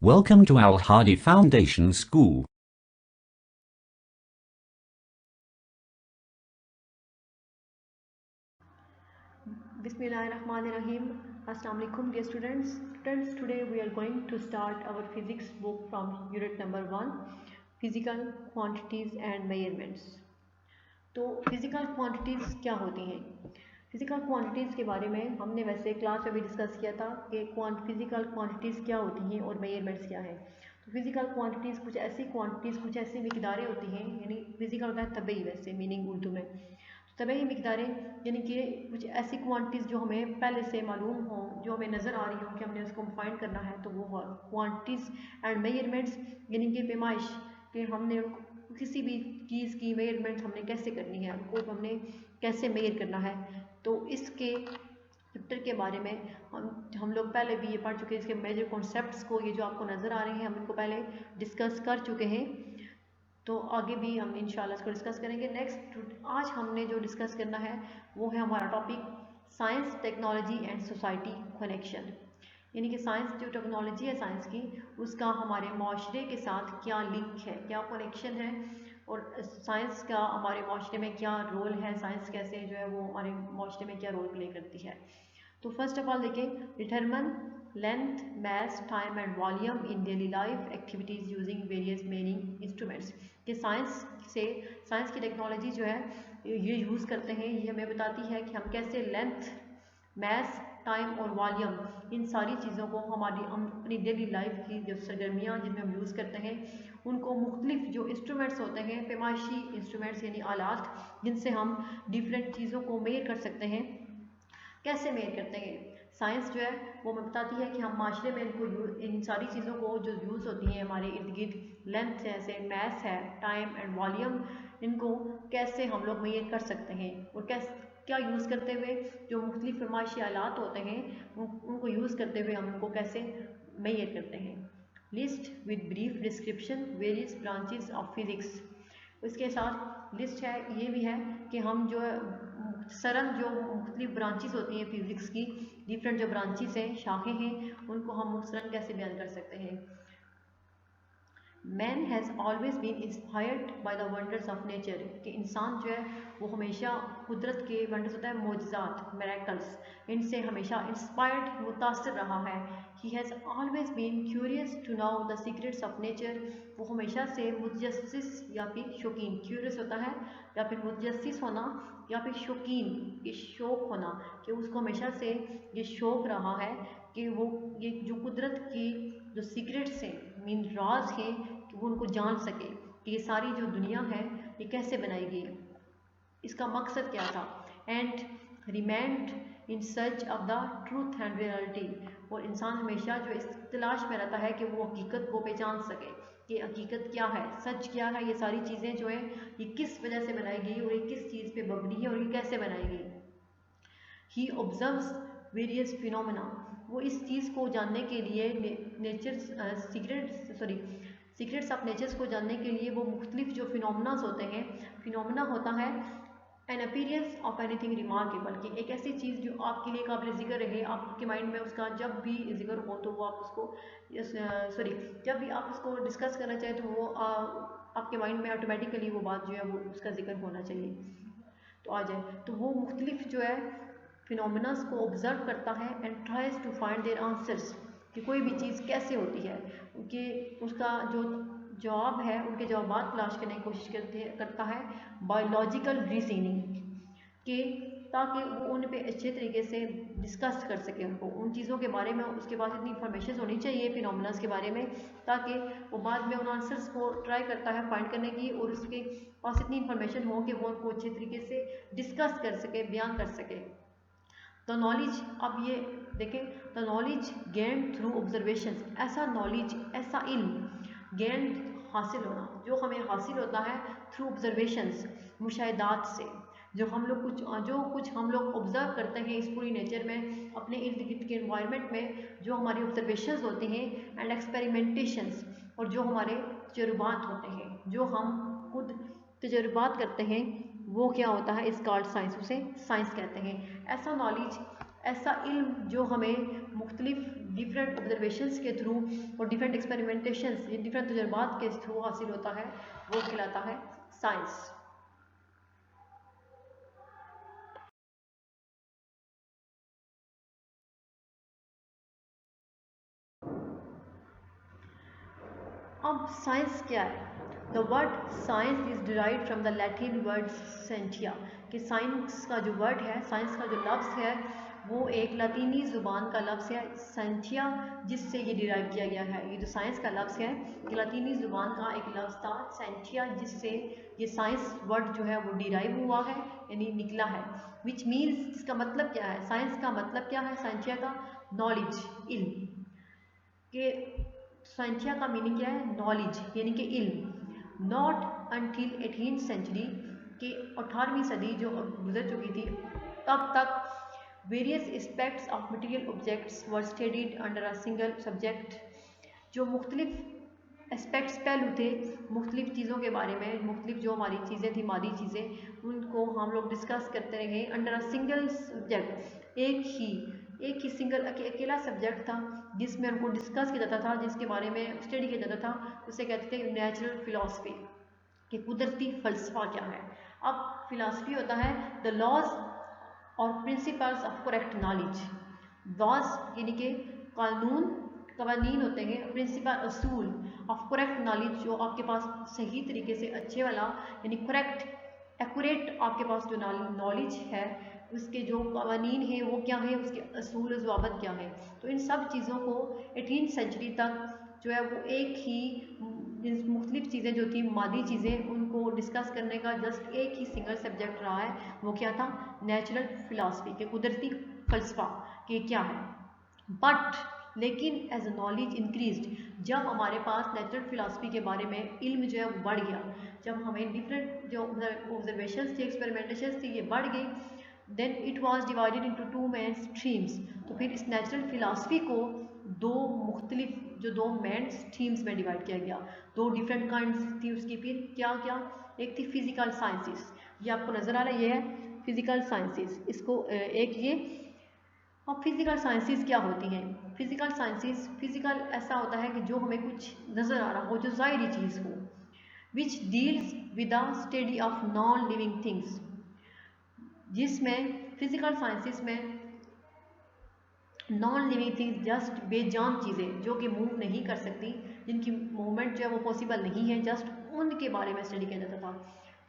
Welcome to Al Hadi Foundation School. Bismillahirrahmanirrahim. Assalamu alaikum dear students. Today we are going to start our physics book from unit number 1, physical quantities and measurements. तो physical quantities क्या होती हैं? Physical quantities के बारे में हमने वैसे class में भी डिस्कस किया था कि फिजिकल क्वांटिटीज़ क्या होती हैं और मेजरमेंट्स क्या है। तो फिजिकल क्वांटिटीज़ कुछ ऐसी मिकदारें होती हैं, यानी फिजिकल होता है तबई, वैसे मीनिंग उर्दू में तबई मिकदारें, यानी कि कुछ ऐसी क्वांटिटीज़ जो हमें पहले से मालूम हो, जो हमें नज़र आ रही हो कि हमने उसको फाइंड करना है, तो वो क्वांटिटीज़ एंड मेजरमेंट्स, यानी कि पैमाइश कि हमने किसी भी चीज़ की मेजरमेंट हमने कैसे करनी है, उनको हमने कैसे मेजर करना है। तो इसके चैप्टर के बारे में हम लोग पहले भी ये पढ़ चुके हैं। इसके मेजर कॉन्सेप्ट्स को, ये जो आपको नज़र आ रहे हैं, हम इनको पहले डिस्कस कर चुके हैं, तो आगे भी हम इंशाल्लाह इसको डिस्कस करेंगे। नेक्स्ट आज हमने जो डिस्कस करना है वो है हमारा topic science, technology and society connection, यानी कि साइंस जो टेक्नोलॉजी है साइंस की, उसका हमारे माशरे के साथ क्या लिंक है, क्या कनेक्शन है, और साइंस का हमारे माशरे में क्या रोल है, साइंस कैसे जो है वो हमारे माशरे में क्या रोल प्ले करती है। तो फर्स्ट ऑफ ऑल देखें, determine length, mass, time and volume in daily life activities using various measuring instruments. कि साइंस की टेक्नोलॉजी जो है ये यूज़ करते हैं, ये हमें बताती है कि हम कैसे लेंथ, मैस, टाइम और वॉल्यूम, इन सारी चीज़ों को हम अपनी डेली लाइफ की जो सरगर्मियाँ जिनमें हम यूज़ करते हैं, उनको मुख्तलिफ जो इंस्ट्रूमेंट्स होते हैं, पैमाइशी इंस्ट्रूमेंट्स यानी आलात, जिनसे हम डिफरेंट चीज़ों को मेजर कर सकते हैं, कैसे मेजर करते हैं। साइंस जो है वो हमें बताती है कि हम माशरे में इन सारी चीज़ों को जो यूज़ होती हैं हमारे इर्द गिर्द, लेंथ जैसे मैथ है, टाइम एंड वॉल्यूम, इनको कैसे हम लोग मेजर कर सकते हैं, और क्या यूज़ करते हुए जो मुख्तलिफ फरमाइशी आलात होते हैं उनको यूज़ करते हुए हम उनको कैसे मेजर करते हैं। List with brief description various branches of physics, इसके साथ लिस्ट है, ये भी है कि हम जो सरल जो मुख्तलिफ ब्रांचेस होती हैं फिज़िक्स की, डिफरेंट जो ब्रांचेस हैं, शाखें हैं, उनको हम मुख्तसरन कैसे बयान कर सकते हैं। Man has always been inspired by the wonders of nature, कि इंसान जो है वो हमेशा कुदरत के वंडर्स होता है, मोजज़ात, मिरेकल्स, इनसे हमेशा इंस्पायर्ड, मुतासर रहा है। He has always been curious to know the secrets of nature, वो हमेशा से मुतजस्सिस या फिर शौकीन, क्यूरियस होता है या फिर मुतजस्सिस होना या फिर शौकीन, ये शौक होना, कि उसको हमेशा से ये शौक रहा है कि वो ये जो कुदरत की जो सीक्रेट्स हैं, मीन राज हैं, कि वो उनको जान सके कि ये सारी जो दुनिया है ये कैसे बनाई गई, इसका मकसद क्या था। And remained in search of the truth and reality, और इंसान हमेशा जो इस तलाश में रहता है कि वो हकीकत को पहचान सके कि हकीकत क्या है, सच क्या है, ये सारी चीज़ें जो है ये किस वजह से बनाई गई और ये किस चीज़ पे मबनी है और ये कैसे बनाई गई। ही ऑब्जर्व्स वेरियस फिनोमेना, वो इस चीज़ को जानने के लिए सीक्रेट्स ऑफ नेचर्स को जानने के लिए वो मुख्तलिफ जो फिनोमेनास होते हैं, फिनोमेना होता है an appearance of anything remarkable, कि एक ऐसी चीज़ जो आपके लिए काबिल ज़िक्र रहे, आपके माइंड में उसका जब भी जिक्र हो तो वो आप उसको जब भी आप उसको डिस्कस करना चाहें तो वो आपके माइंड में ऑटोमेटिकली वो बात जो है वो उसका जिक्र होना चाहिए, तो आ जाए। तो वो मुख्तलिफ जो है फिनोमिनास को ऑब्जर्व करता है and tries to find their answers, कि कोई भी चीज़ कैसे होती है, कि उसका जो जवाब है, उनके जवाब तलाश करने की कोशिश करता है बायोलॉजिकल रीजनिंग के, ताकि वो उन पे अच्छे तरीके से डिस्कस कर सके, उनको उन चीज़ों के बारे में उसके पास इतनी इन्फॉर्मेशन होनी चाहिए फिनोमिनास के बारे में, ताकि वो बाद में उन आंसर्स को ट्राई करता है फाइंड करने की, और उसके पास इतनी इन्फॉर्मेशन हो कि वो उनको अच्छे तरीके से डिस्कस कर सके, बयान कर सके। द नॉलेज, अब ये देखें, the knowledge gained through observation, ऐसा नॉलेज, ऐसा इल्म गेन्ड हासिल होना, जो हमें हासिल होता है थ्रू ऑब्जर्वेशंस, मुशाहिदात से, जो कुछ हम लोग ऑब्जर्व करते हैं इस पूरी नेचर में, अपने इर्द गिर्द के इन्वायरमेंट में, जो हमारी ऑब्जर्वेशंस होते हैं एंड एक्सपेरिमेंटेशंस, और जो हमारे तजुर्बात होते हैं, जो हम खुद तजुर्बात करते हैं, वो क्या होता है, इस कॉल्ड साइंस, उसे साइंस कहते हैं। ऐसा नॉलेज ऐसा इल्म जो हमें मुख्तलिफ डिफरेंट ऑब्जर्वेशंस के थ्रू और डिफरेंट एक्सपेरिमेंटेशंस, डिफरेंट तजुर्बात के थ्रू हासिल होता है, वो कहलाता है साइंस। अब साइंस क्या है? The word science is derived from the Latin word सेंटिया, कि साइंस का जो वर्ड है, साइंस का जो लफ्ज़ है, वो एक लातीनी ज़ुबान का लफ्ज़ है सेंटिया, जिससे ये डिराइव किया गया है। ये जो साइंस का लफ्ज़ है, ये लातीनी ज़ुबान का एक लफ्ज़ था सेंटिया, जिससे ये साइंस वर्ड जो है वो डिराइव हुआ है, यानी निकला है। विच मीन्स, इसका मतलब क्या है? साइंस का मतलब क्या है सेंटिया का? नॉलेज, इल्म। के संख्या का मीनिंग क्या है? नॉलेज, यानी कि इल्म। नॉट अनटिल 18th सेंचुरी, के 18वीं सदी जो गुजर चुकी थी, तब तक various aspects of material objects were studied under a single subject. जो मुख्तलिफ एस्पेक्ट्स, पहलू थे मुख्तलिफ चीज़ों के बारे में, मुख्तलिफ जो हमारी चीज़ें थी, मादी चीज़ें, उनको हम लोग डिस्कस करते रहे अंडर अ सिंगल सब्जेक्ट। एक ही सिंगल अकेला सब्जेक्ट था जिसमें उनको डिस्कस किया जाता था, जिसके बारे में स्टडी किया जाता था। उसे कहते थे नेचुरल फिलॉसफी, कि कुदरती फ़लसफ़ा क्या है। अब फिलॉसफी होता है द लॉज और principles of correct knowledge. Laws यानी कि कानून, कवानीन होते हैं। प्रिंसिपल, असूल ऑफ करेक्ट नॉलेज, जो आपके पास सही तरीके से अच्छे वाला, यानी करेक्ट एक्यूरेट आपके पास जो नॉलेज है, उसके जो कवानीन है वो क्या है, उसके असूल ज़वाबत क्या है। तो इन सब चीज़ों को 18th सेंचुरी तक जो है वो एक ही मुख्तलिफ चीज़ें जो थी, मादी चीज़ें, उनको डिस्कस करने का जस्ट एक ही सिंगल सब्जेक्ट रहा है। वो क्या था? नेचुरल फिलॉसफी, के कुदरती फ़लसफ़ा के क्या है। बट लेकिन एज नॉलेज इंक्रीज्ड, जब हमारे पास नेचुरल फिलॉसफी के बारे में इल्म जो है वो बढ़ गया, जब हमें डिफरेंट जो ऑब्जर्वेशंस थी, एक्सपेरिमेंटेशंस थी, ये बढ़ गई, then it was divided into two main streams. तो फिर इस नेचुरल फिलॉसफी को दो मेन स्ट्रीम्स में डिवाइड किया गया। दो डिफरेंट काइंड्स थी उसकी। फिर क्या क्या? एक थी फिजिकल साइंसेस, ये आपको नज़र आ रहा है, ये है फिजिकल साइंसेस। इसको एक ये। अब फिजिकल साइंसेस क्या होती हैं? फिजिकल साइंसेस, फिजिकल ऐसा होता है कि जो हमें कुछ नज़र आ रहा हो, जो ज़ाहिरी चीज़ हो। Which deals with the study of non living things, जिसमें फिजिकल साइंसेस में नॉन लिविंग थिंग्स, जस्ट बेजान चीज़ें जो कि मूव नहीं कर सकती, जिनकी मूवमेंट जो है वो पॉसिबल नहीं है, जस्ट उनके बारे में स्टडी किया जाता था।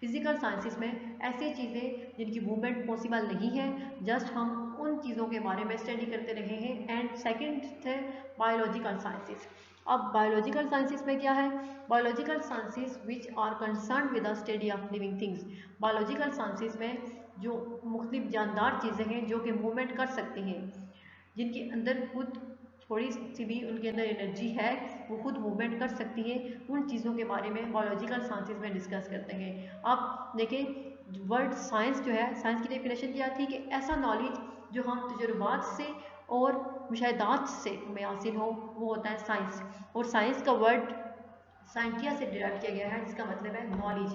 फिजिकल साइंसेस में ऐसी चीज़ें जिनकी मूवमेंट पॉसिबल नहीं है, जस्ट हम उन चीज़ों के बारे में स्टडी करते रहे हैं। एंड सेकंड थे बायोलॉजिकल साइंसेस। अब बायोलॉजिकल साइंसेस में क्या है? Biological sciences which are concern with the study of living things. Biological sciences में जो मुख्तलिफ जानदार चीज़ें हैं जो कि मूवमेंट कर सकती हैं, जिनके अंदर खुद थोड़ी सी भी उनके अंदर एनर्जी है, वो खुद मूवमेंट कर सकती है, उन चीज़ों के बारे में बायोलॉजिकल साइंसेस में डिस्कस करते हैं। अब देखें, वर्ड साइंस जो है, साइंस की डेफिनेशन क्या थी? कि ऐसा नॉलेज जो हम तजुर्बात से और मुशाहिदात से हमें हासिल हो, वो होता है साइंस। और साइंस का वर्ड साइंटिया से डिराइव किया गया है, जिसका मतलब है नॉलेज।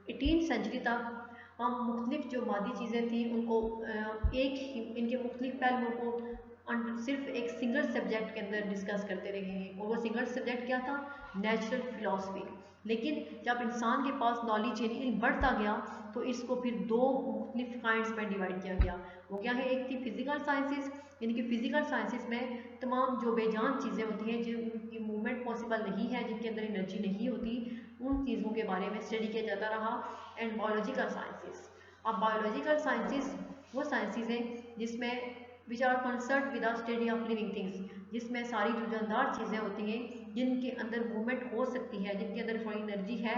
18th सेंचुरी तक हम मुख्तलिफ जो मादी चीज़ें थी उनको एक ही, इनके मुख्तलिफ पहलुओं को सिर्फ एक सिंगल सब्जेक्ट के अंदर डिस्कस करते रहे हैं। और वो सिंगल सब्जेक्ट क्या था? Natural philosophy. लेकिन जब इंसान के पास नॉलेज यानी इल्म बढ़ता गया, तो इसको फिर दो मुख्तलिफ काइंड्स में डिवाइड किया गया। वो क्या है? एक थी फिजिकल साइंसेस, यानी कि फिजिकल साइंसेस में तमाम जो बेजान चीज़ें होती हैं, जिनकी मूवमेंट पॉसिबल नहीं है, जिनके अंदर एनर्जी नहीं होती, उन चीज़ों के बारे में स्टडी किया जाता रहा। एंड बायोलॉजिकल साइंसेस, अब बायोलॉजिकल साइंसेस वो साइंसेस हैं जिसमें which are concern with the study of living things, जिसमें सारी जो जानदार चीज़ें होती हैं, जिनके अंदर मूवमेंट हो सकती है, जिनके अंदर थोड़ी एनर्जी है,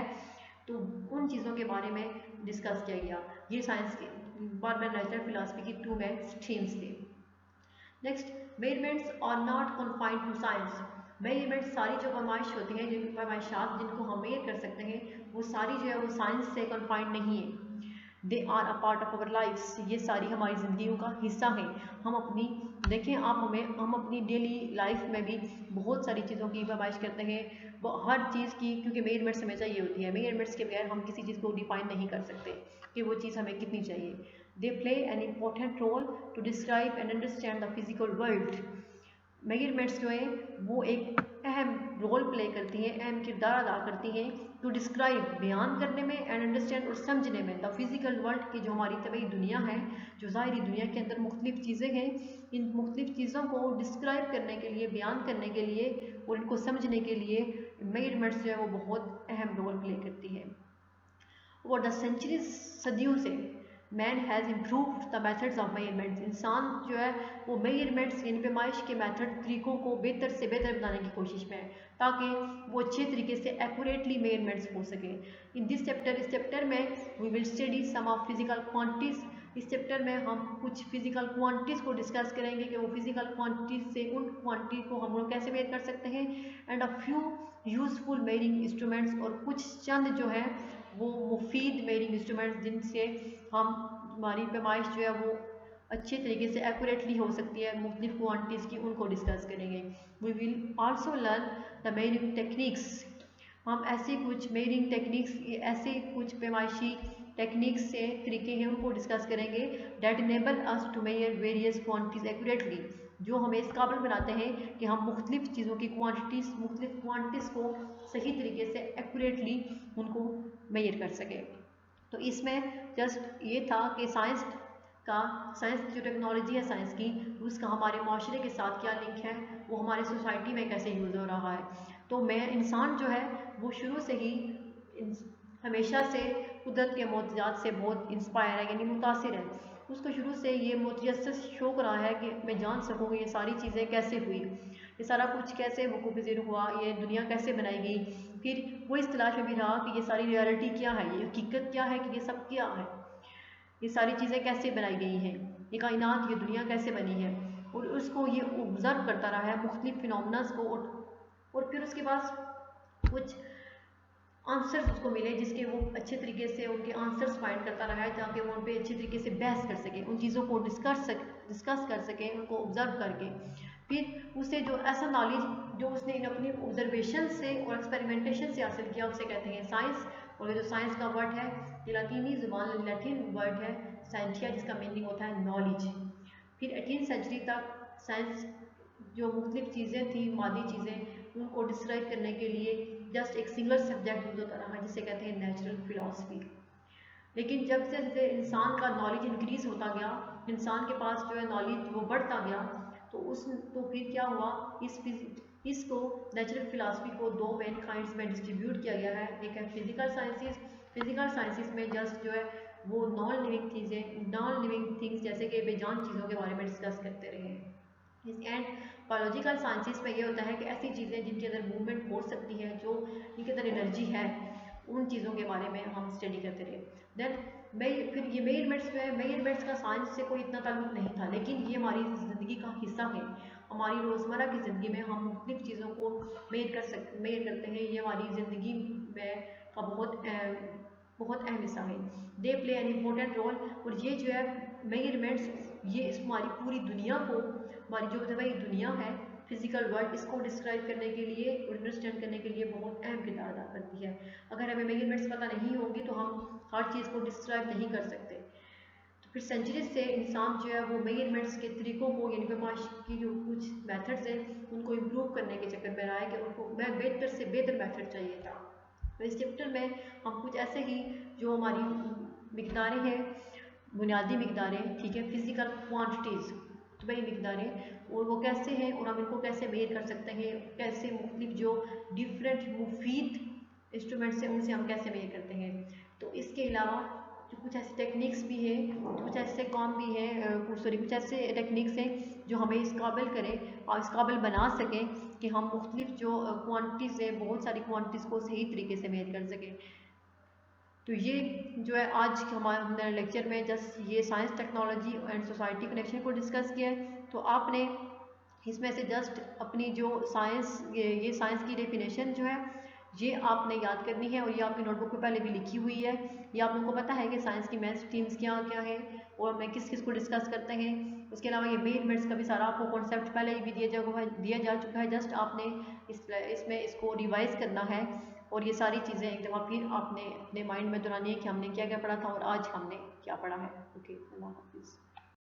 तो उन चीज़ों के बारे में डिस्कस किया गया। ये साइंस की बार बार नेचुरल फिलॉसफी की टू मेन स्ट्रीम्स थे। Next, measurements are not confined to science. Measurement, सारी जो पैमाइश होती हैं, जिन पैमाइशात जिनको हम मेजर कर सकते हैं, वो सारी जो है वो साइंस से कन्फाइंड नहीं है। They are a part of our lifes, ये सारी हमारी ज़िंदगियों का हिस्सा हैं। हम अपनी देखें, हम अपनी डेली लाइफ में भी बहुत सारी चीज़ों की पैमाइश करते हैं, वो हर चीज़ की, क्योंकि मेजरमेंट्स हमें चाहिए होती है। मेजरमेंट्स के बगैर हम किसी चीज़ को डिफाइन नहीं कर सकते कि वो चीज़ हमें कितनी चाहिए। They play an important role to describe and understand the physical world. Measurements जो है वो एक अहम रोल प्ले करती हैं, अहम किरदार अदा करती हैं टू डिस्क्राइब, बयान करने में, एंड अंडरस्टैंड और समझने में द फिज़िकल वर्ल्ड की जो हमारी तबीयी दुनिया है, जो ज़ाहिरी दुनिया के अंदर मुख्तलिफ चीज़ें हैं, इन मुख्तलिफ चीज़ों को डिस्क्राइब करने के लिए, बयान करने के लिए और इनको समझने के लिए मेजरमेंट्स जो है वो बहुत अहम रोल प्ले करती है। ओवर द सेंचुरीज, सदियों से man has improved the methods of measurements, इंसान जो है वो मेजरमेंट्स यानी पैमाइश के मेथड, तरीक़ों को बेहतर से बेहतर बनाने की कोशिश में है ताकि वो अच्छे तरीके से एक्यूरेटली मेजरमेंट्स हो सके। इन दिस चैप्टर, इस चैप्टर में we will study some of physical quantities. इस चैप्टर में हम कुछ फिजिकल क्वांटिटीज़ को डिस्कस करेंगे कि वो फिजिकल क्वांटिटीज़ से उन क्वांटिटी को हम लोग कैसे मेजर कर सकते हैं, and a few useful measuring instruments, और कुछ चंद जो है वो मुफीद मेजरिंग इंस्ट्रूमेंट्स जिनसे हम हमारी पैमाइश जो है वो अच्छे तरीके से एक्यूरेटली हो सकती है मुख्तलिफ क्वांटिटीज़ की, उनको डिस्कस करेंगे। We will also learn the measuring techniques, हम ऐसे कुछ मेजरिंग टेक्निक्स, ऐसे कुछ पैमाइशी टेक्निक्स से तरीके हैं उनको डिस्कस करेंगे that enable us to measure various quantities accurately, जो हमें इस काबिल बनाते हैं कि हम मुख्तलिफ चीज़ों की क्वांटिटीज़, मुख्तलिफ क्वांटिटीज़ को सही तरीके से एक्यूरेटली उनको मेजर कर सकें। तो इसमें जस्ट ये था कि साइंस जो टेक्नोलॉजी है साइंस की, उसका हमारे माशरे के साथ क्या लिंक है, वो हमारे सोसाइटी में कैसे यूज़ हो रहा है। तो मैं इंसान जो है वो शुरू से ही हमेशा से कुदरत के मोतजात से बहुत इंस्पायर है, यानी मुतासिर है। उसको शुरू से ये मुतजस्सिस शौक़ रहा है कि मैं जान सकूँ ये सारी चीज़ें कैसे हुई, ये सारा कुछ कैसे वक़ूफ़ पज़ीर हुआ, ये दुनिया कैसे बनाई गई। फिर वो इस तलाश में भी रहा कि ये सारी रियलिटी क्या है, ये हकीकत क्या है, कि ये सब क्या है, ये सारी चीज़ें कैसे बनाई गई हैं, ये कायनात, ये दुनिया कैसे बनी है। और उसको ये ऑब्ज़र्व करता रहा है मुख्तलिफ फिनोमेनन्स को, और फिर उसके पास कुछ आंसर्स उसको मिले जिसके वो अच्छे तरीके से उनके आंसर्स फाइंड करता रहा है ताकि वो उन पर अच्छे तरीके से बहस कर सके, उन चीज़ों को डिस्कस कर सके, उनको ऑब्ज़र्व करके। फिर उसे जो ऐसा नॉलेज जो उसने अपनी ऑब्जर्वेशन से और एक्सपेरिमेंटेशन से हासिल किया उसे कहते हैं साइंस। और ये जो साइंस का वर्ड है ये लातीनी ज़ुबान, लैटिन वर्ड है साइंटिया, जिसका मीनिंग होता है नॉलेज। फिर 18वीं सेंचुरी तक साइंस जो मुख्तलिफ चीज़ें थी, मादी चीज़ें, उनको डिस्क्राइब करने के लिए जस्ट एक सिंगल सब्जेक्ट यूज होता रहा जिसे कहते हैं नेचुरल फिलॉसफी। लेकिन जब से इंसान का नॉलेज इंक्रीज़ होता गया, इंसान के पास जो है नॉलेज वो बढ़ता गया, तो फिर क्या हुआ, इसको नेचुरल फिलॉसफी को दो मेन काइंड्स में डिस्ट्रीब्यूट किया गया है। एक है फिजिकल साइंसेस में जस्ट जो है वो नॉन लिविंग थिंग्स जैसे कि बेजान चीज़ों के बारे में डिस्कस करते रहे हैं। एंड बायोलॉजिकल साइंसेस में ये होता है कि ऐसी चीज़ें जिनके अंदर मूवमेंट हो सकती है, जो इनके अंदर एनर्जी है, उन चीज़ों के बारे में हम स्टडी करते रहे। देन फिर ये मेजरमेंट्स का साइंस से कोई इतना ताल्लुक नहीं था, लेकिन ये हमारी ज़िंदगी का हिस्सा है। हमारी रोज़मर्रा की ज़िंदगी में हम मुख्तलिफ चीज़ों को मेजर करते हैं, ये हमारी ज़िंदगी में का बहुत अहम हिस्सा है। They play an important role. और ये जो है मेजरमेंट्स, ये हमारी पूरी दुनिया को, हमारी जो तबीयी दुनिया है, फिजिकल वर्ल्ड, इसको डिस्क्राइब करने के लिए और अंडरस्टैंड करने के लिए बहुत अहम किरदार अदा करती है। अगर हमें मेजरमेंट्स पता नहीं होंगी तो हम हर चीज़ को डिस्क्राइब नहीं कर सकते। तो फिर सेंचुरीज से इंसान जो है वो मेजरमेंट्स के तरीक़ों को, यानी पैमाइश की जो कुछ मेथड्स हैं, उनको इम्प्रूव करने के चक्कर में रहा है कि उनको बेहतर से बेहतर मेथड चाहिए था। तो इस चैप्टर में हम कुछ ऐसे ही जो हमारी मिकदारें हैं, बुनियादी मिकदारें, ठीक है, फिजिकल क्वांटिटीज़, तबीयी मिकदारें, और वो कैसे हैं और हम इनको कैसे मेजर कर सकते हैं, कैसे मुख्तलिफ जो डिफरेंट मुफीद इंस्ट्रूमेंट्स हैं उनसे हम कैसे मेजर करते हैं। तो इसके अलावा जो कुछ ऐसे टेक्निक्स भी हैं, कुछ ऐसे काम भी हैं, कुछ ऐसे टेक्निक्स हैं जो हमें इस काबिल करें और इस काबिल बना सकें कि हम मुख्तलिफ जो क्वांटिटीज़ हैं, बहुत सारी क्वांटिटीज़ को सही तरीके से मेजर कर सकें। तो ये जो है आज हमने लेक्चर में जस्ट ये science, technology and society connection को डिस्कस किया है। तो आपने इसमें से जस्ट अपनी जो ये साइंस की डेफिनेशन जो है ये आपने याद करनी है, और ये आपकी नोटबुक में पहले भी लिखी हुई है। ये आप लोगों को पता है कि साइंस की मेन स्ट्रीम्स क्या क्या है और मैं किस किस को डिस्कस करते हैं। उसके अलावा ये मेजरमेंट्स का भी सारा आपको कॉन्सेप्ट पहले ही भी दिया जा चुका है। जस्ट आपने इसमें इसको रिवाइज़ करना है और ये सारी चीज़ें एक दफ़ा फिर आपने अपने माइंड में दोहरानी है कि हमने क्या क्या पढ़ा था और आज हमने क्या पढ़ा है। ओके, अल्लाह हाफिज़।